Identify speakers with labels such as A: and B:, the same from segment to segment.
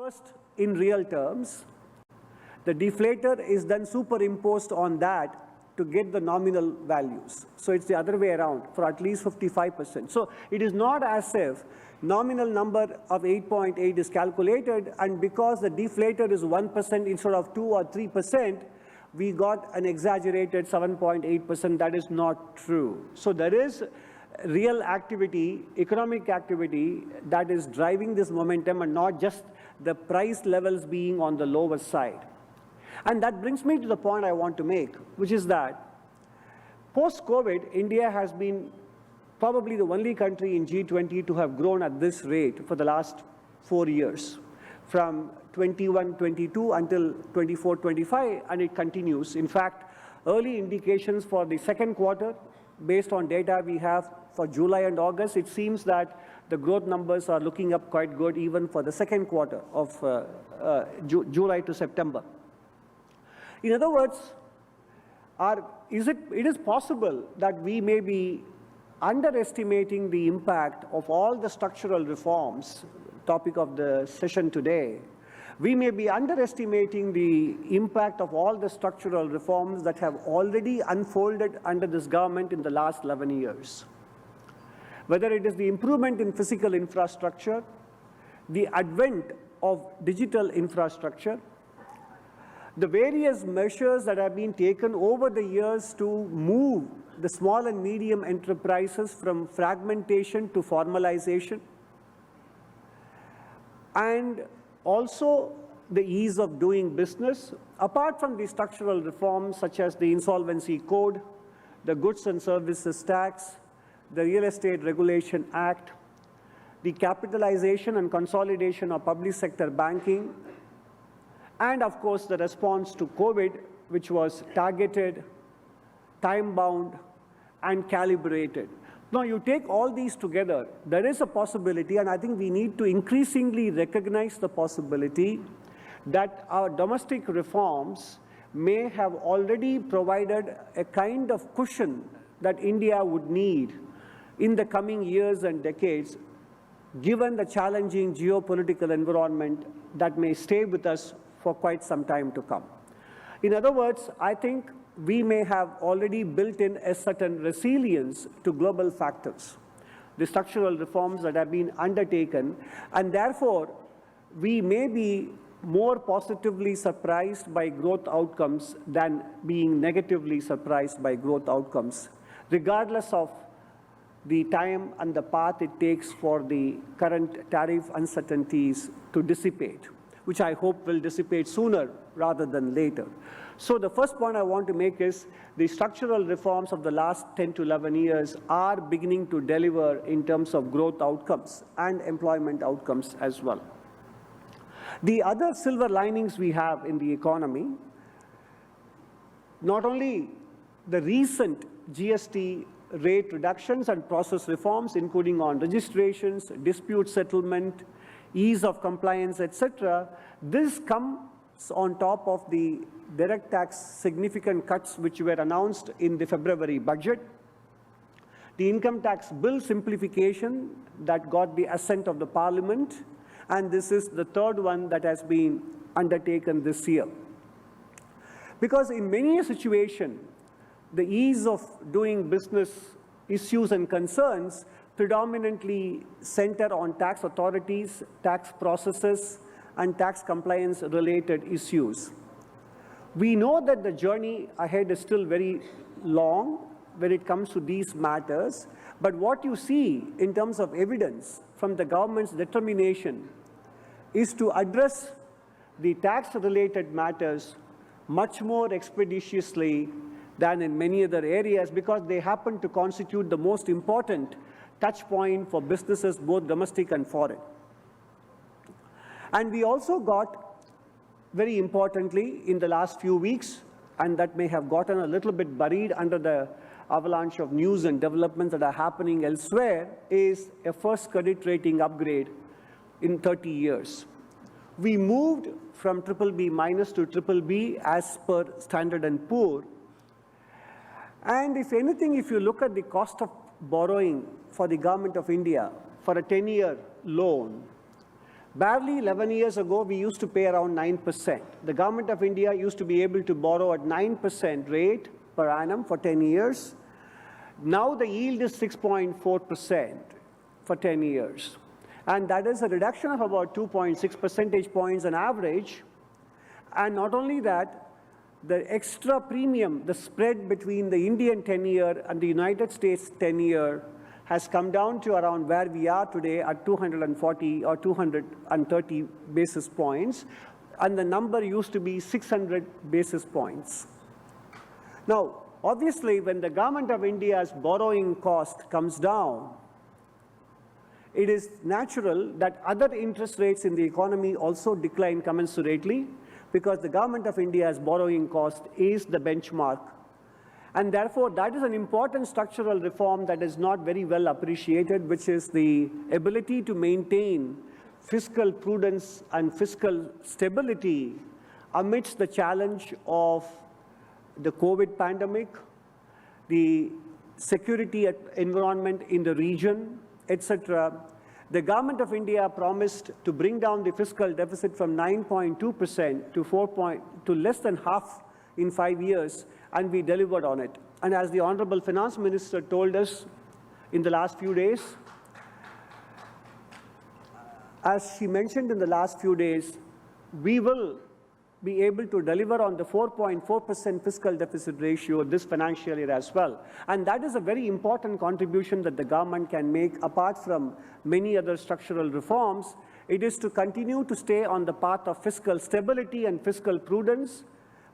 A: first in real terms. The deflator is then superimposed on that to get the nominal values. So it's the other way around for at least 55%. So it is not as if nominal number of 8.8 is calculated, and because the deflator is 1% instead of 2 or 3%, we got an exaggerated 7.8%. That is not true. So there is real activity, economic activity, that is driving this momentum, and not just the price levels being on the lower side. And that brings me to the point I want to make, which is that post-COVID, India has been probably the only country in G20 to have grown at this rate for the last 4 years, from 21-22 until 24-25, and it continues. In fact, early indications for the second quarter, based on data we have for July and August, it seems that the growth numbers are looking up quite good even for the second quarter of July to September. In other words, it is possible that we may be underestimating the impact of all the structural reforms, topic of the session today. We may be underestimating the impact of all the structural reforms that have already unfolded under this government in the last 11 years. Whether it is the improvement in physical infrastructure, the advent of digital infrastructure, the various measures that have been taken over the years to move the small and medium enterprises from fragmentation to formalization, and also the ease of doing business, apart from the structural reforms such as the Insolvency Code, the Goods and Services Tax, the Real Estate Regulation Act, the capitalization and consolidation of public sector banking, and of course the response to COVID, which was targeted, time-bound, and calibrated. Now you take all these together, there is a possibility, and I think we need to increasingly recognize the possibility that our domestic reforms may have already provided a kind of cushion that India would need in the coming years and decades, given the challenging geopolitical environment that may stay with us for quite some time to come. In other words, I think we may have already built in a certain resilience to global factors, the structural reforms that have been undertaken, and therefore we may be more positively surprised by growth outcomes than being negatively surprised by growth outcomes, regardless of the time and the path it takes for the current tariff uncertainties to dissipate, which I hope will dissipate sooner rather than later. So the first point I want to make is the structural reforms of the last 10 to 11 years are beginning to deliver in terms of growth outcomes and employment outcomes as well. The other silver linings we have in the economy, not only the recent GST rate reductions and process reforms, including on registrations, dispute settlement, ease of compliance, etc. This comes on top of the direct tax significant cuts which were announced in the February budget, the income tax bill simplification that got the assent of the Parliament, and this is the third one that has been undertaken this year. Because in many a situation, the ease of doing business issues and concerns predominantly center on tax authorities, tax processes, and tax compliance related issues. We know that the journey ahead is still very long when it comes to these matters, but what you see in terms of evidence from the government's determination is to address the tax-related matters much more expeditiously than in many other areas, because they happen to constitute the most important touch point for businesses, both domestic and foreign. And we also got, very importantly, in the last few weeks, and that may have gotten a little bit buried under the avalanche of news and developments that are happening elsewhere, is a first credit rating upgrade in 30 years. We moved from BBB minus to BBB as per Standard & Poor. And if anything, if you look at the cost of borrowing for the government of India for a 10-year loan, Barely 11 years ago, we used to pay around 9%. The government of India used to be able to borrow at 9% rate per annum for 10 years. Now the yield is 6.4% for 10 years. And that is a reduction of about 2.6 percentage points on average. And not only that, the extra premium, the spread between the Indian 10-year and the United States 10-year has come down to around where we are today at 240 or 230 basis points. And the number used to be 600 basis points. Now, obviously, when the government of India's borrowing cost comes down, it is natural that other interest rates in the economy also decline commensurately, because the government of India's borrowing cost is the benchmark. And therefore, that is an important structural reform that is not very well appreciated, which is the ability to maintain fiscal prudence and fiscal stability amidst the challenge of the COVID pandemic, the security environment in the region, etc. The government of India promised to bring down the fiscal deficit from 9.2% to less than half in 5 years, and we delivered on it. And as the Honorable Finance Minister told us in the last few days, as she mentioned in the last few days, we will be able to deliver on the 4.4% fiscal deficit ratio this financial year as well. And that is a very important contribution that the government can make apart from many other structural reforms. It is to continue to stay on the path of fiscal stability and fiscal prudence,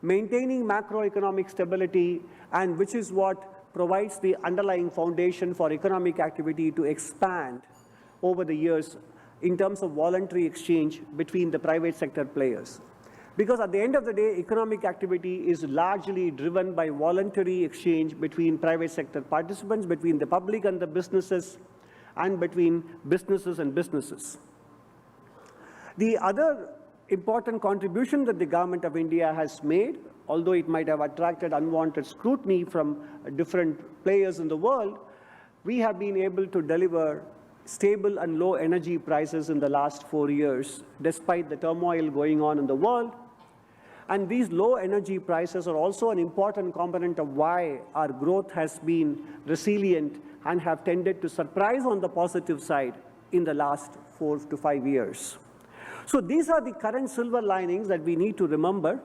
A: maintaining macroeconomic stability, and which is what provides the underlying foundation for economic activity to expand over the years in terms of voluntary exchange between the private sector players. Because at the end of the day, economic activity is largely driven by voluntary exchange between private sector participants, between the public and the businesses, and between businesses and businesses. The other important contribution that the government of India has made, although it might have attracted unwanted scrutiny from different players in the world, we have been able to deliver stable and low energy prices in the last 4 years, despite the turmoil going on in the world. And these low energy prices are also an important component of why our growth has been resilient and have tended to surprise on the positive side in the last 4 to 5 years. So these are the current silver linings that we need to remember: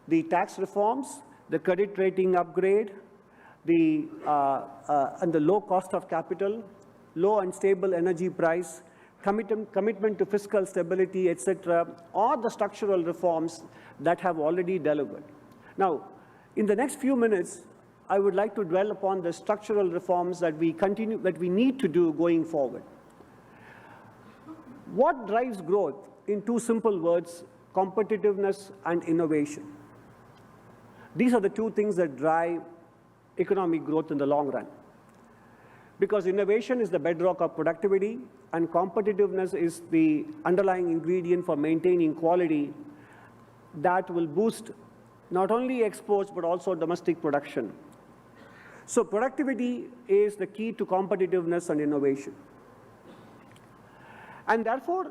A: the tax reforms, the credit rating upgrade, and the low cost of capital, low and stable energy price, commitment to fiscal stability, etc., are the structural reforms that have already delivered. Now, in the next few minutes, I would like to dwell upon the structural reforms that we need to do going forward. What drives growth? In two simple words: competitiveness and innovation. These are the two things that drive economic growth in the long run. Because innovation is the bedrock of productivity, and competitiveness is the underlying ingredient for maintaining quality that will boost not only exports but also domestic production. So productivity is the key to competitiveness and innovation. And therefore,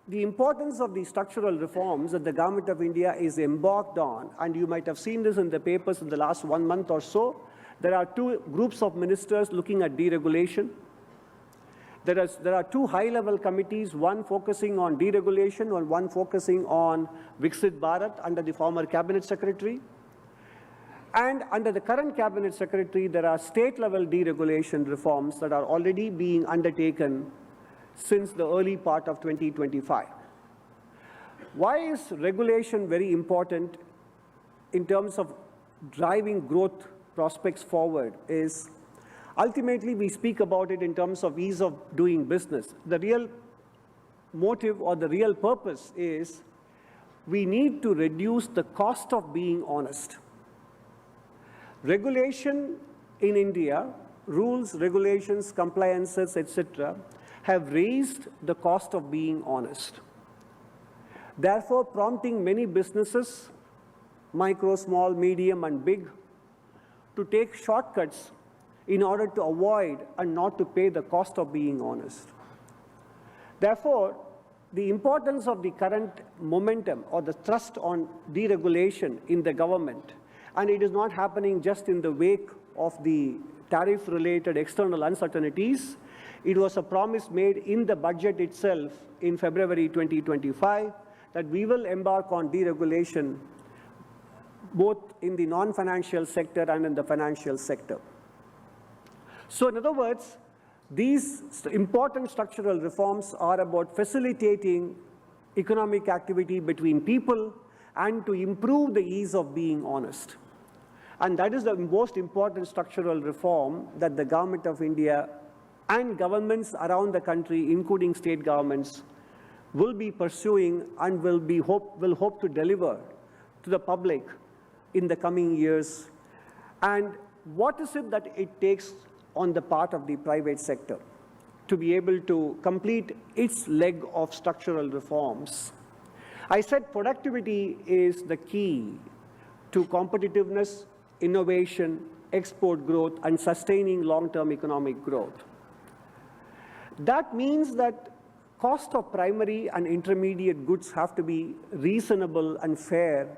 A: the importance of the structural reforms that the government of India is embarked on, and you might have seen this in the papers in the last 1 month or so, there are two groups of ministers looking at deregulation. There are two high-level committees, one focusing on deregulation and one focusing on Viksit Bharat under the former cabinet secretary. And under the current cabinet secretary, there are state-level deregulation reforms that are already being undertaken since the early part of 2025. Why is regulation very important in terms of driving growth prospects forward? Is ultimately we speak about it in terms of ease of doing business. The real motive or the real purpose is we need to reduce the cost of being honest. Regulation in India, rules, regulations, compliances, etc., have raised the cost of being honest, therefore prompting many businesses, micro, small, medium, and big, to take shortcuts in order to avoid and not to pay the cost of being honest. Therefore, the importance of the current momentum or the thrust on deregulation in the government, and it is not happening just in the wake of the tariff-related external uncertainties. It was a promise made in the budget itself in February 2025 that we will embark on deregulation both in the non-financial sector and in the financial sector. So in other words, these important structural reforms are about facilitating economic activity between people and to improve the ease of being honest. And that is the most important structural reform that the Government of India and governments around the country, including state governments, will be pursuing and will hope to deliver to the public in the coming years. And what is it that it takes on the part of the private sector to be able to complete its leg of structural reforms? I said productivity is the key to competitiveness, innovation, export growth, and sustaining long-term economic growth. That means that cost of primary and intermediate goods have to be reasonable and fair,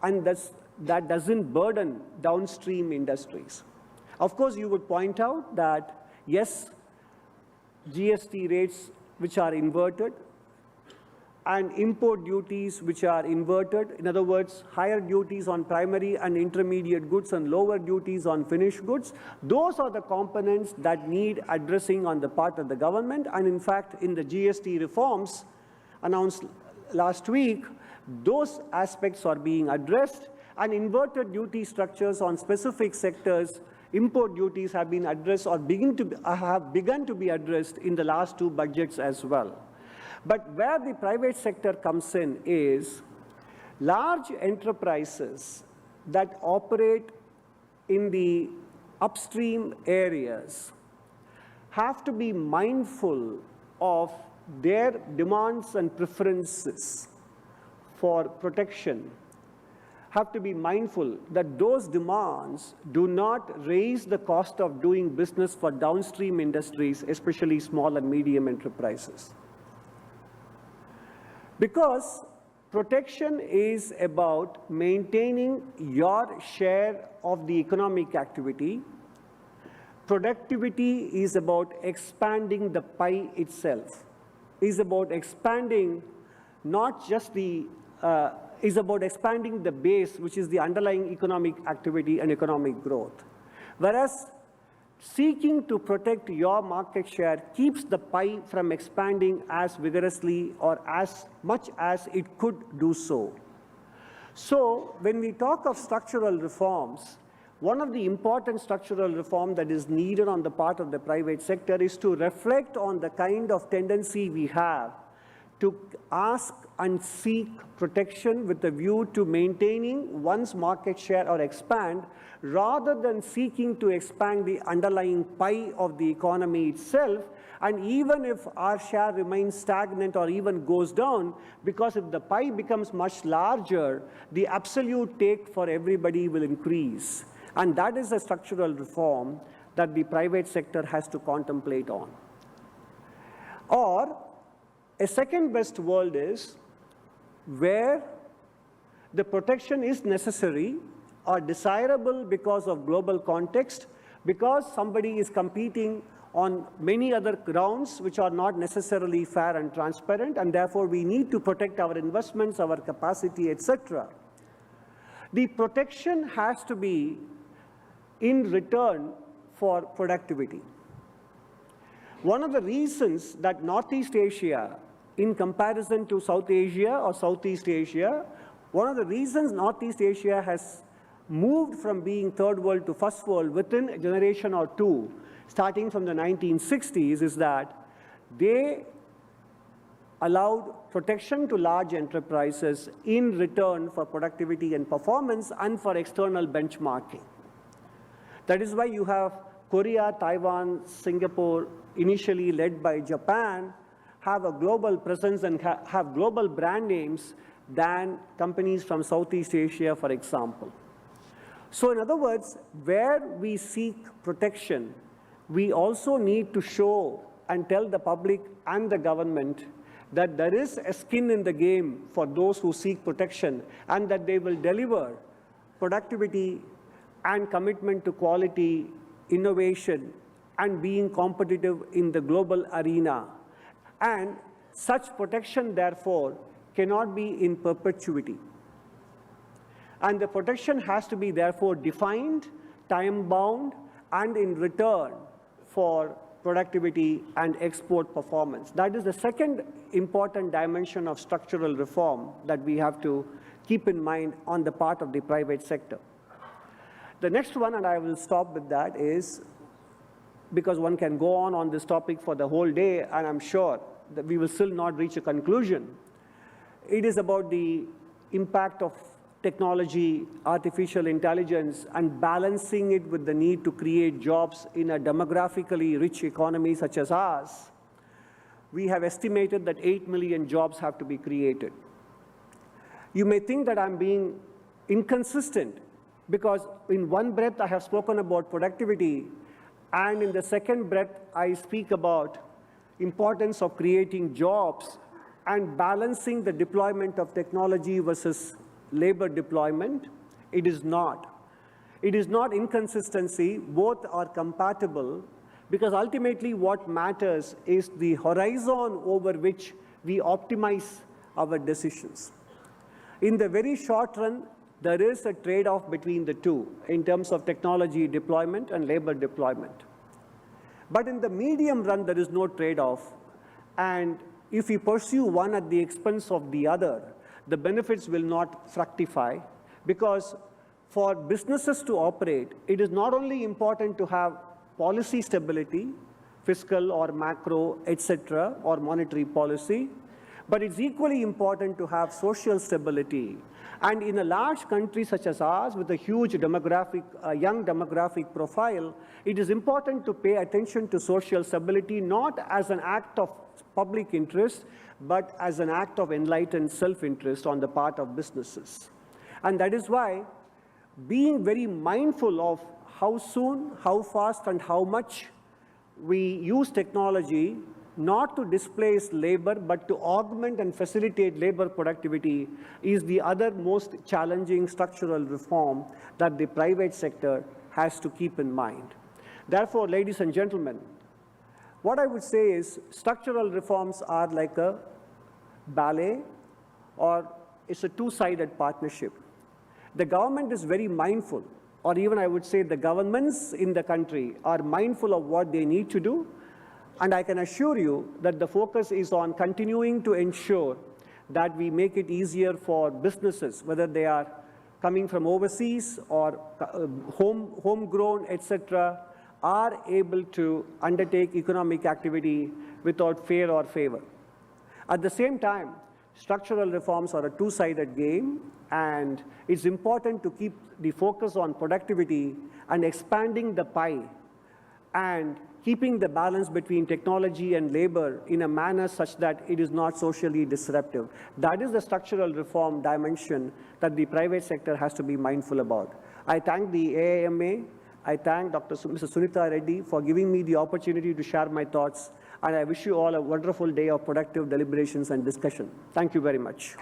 A: and that doesn't burden downstream industries. Of course, you would point out that, yes, GST rates which are inverted and import duties which are inverted, in other words, higher duties on primary and intermediate goods and lower duties on finished goods, those are the components that need addressing on the part of the government. And in fact, in the GST reforms announced last week, those aspects are being addressed, and inverted duty structures on specific sectors, import duties have been addressed or have begun to be addressed in the last two budgets as well. But where the private sector comes in is large enterprises that operate in the upstream areas have to be mindful of their demands and preferences for protection, have to be mindful that those demands do not raise the cost of doing business for downstream industries, especially small and medium enterprises. Because protection is about maintaining your share of the economic activity. Productivity is about expanding the pie itself, is about expanding not just is about expanding the base, which is the underlying economic activity and economic growth. Whereas seeking to protect your market share keeps the pie from expanding as vigorously or as much as it could do so. So when we talk of structural reforms, one of the important structural reform that is needed on the part of the private sector is to reflect on the kind of tendency we have to ask and seek protection with a view to maintaining one's market share or expand, rather than seeking to expand the underlying pie of the economy itself. And even if our share remains stagnant or even goes down, because if the pie becomes much larger, the absolute take for everybody will increase. And that is a structural reform that the private sector has to contemplate on. Or a second best world is where the protection is necessary or desirable because of global context, because somebody is competing on many other grounds which are not necessarily fair and transparent, and therefore we need to protect our investments, our capacity, etc. The protection has to be in return for productivity. One of the reasons that Northeast Asia, in comparison to South Asia or Southeast Asia, one of the reasons Northeast Asia has moved from being third world to first world within a generation or two, starting from the 1960s, is that they allowed protection to large enterprises in return for productivity and performance and for external benchmarking. That is why you have Korea, Taiwan, Singapore, initially led by Japan, have a global presence and have global brand names than companies from Southeast Asia, for example. So in other words, where we seek protection, we also need to show and tell the public and the government that there is a skin in the game for those who seek protection, and that they will deliver productivity and commitment to quality, innovation, and being competitive in the global arena. And such protection, therefore, cannot be in perpetuity. And the protection has to be, therefore, defined, time-bound, and in return for productivity and export performance. That is the second important dimension of structural reform that we have to keep in mind on the part of the private sector. The next one, and I will stop with that, is because one can go on this topic for the whole day, and I'm sure that we will still not reach a conclusion. It is about the impact of technology, artificial intelligence, and balancing it with the need to create jobs in a demographically rich economy such as ours. We have estimated that 8 million jobs have to be created. You may think that I'm being inconsistent because in one breath I have spoken about productivity, and in the second breath I speak about importance of creating jobs and balancing the deployment of technology versus labor deployment. It is not. It is not inconsistency. Both are compatible, because ultimately what matters is the horizon over which we optimize our decisions. In the very short run, there is a trade-off between the two in terms of technology deployment and labor deployment. But in the medium run, there is no trade-off. And if we pursue one at the expense of the other, the benefits will not fructify, because for businesses to operate, it is not only important to have policy stability, fiscal or macro, etc., or monetary policy, but it's equally important to have social stability. And in a large country such as ours, with a huge demographic, young demographic profile, it is important to pay attention to social stability, not as an act of public interest, but as an act of enlightened self-interest on the part of businesses. And that is why being very mindful of how soon, how fast, and how much we use technology, not to displace labor, but to augment and facilitate labor productivity, is the other most challenging structural reform that the private sector has to keep in mind. Therefore, ladies and gentlemen, what I would say is structural reforms are like a ballet, or it's a two-sided partnership. The government is very mindful, or even I would say the governments in the country are mindful of what they need to do, and I can assure you that the focus is on continuing to ensure that we make it easier for businesses, whether they are coming from overseas or homegrown, etc., are able to undertake economic activity without fear or favor. At the same time, structural reforms are a two-sided game, and it's important to keep the focus on productivity and expanding the pie and keeping the balance between technology and labor in a manner such that it is not socially disruptive. That is the structural reform dimension that the private sector has to be mindful about. I thank the AIMA. I thank Mrs. Sunitha Reddy for giving me the opportunity to share my thoughts, and I wish you all a wonderful day of productive deliberations and discussion. Thank you very much.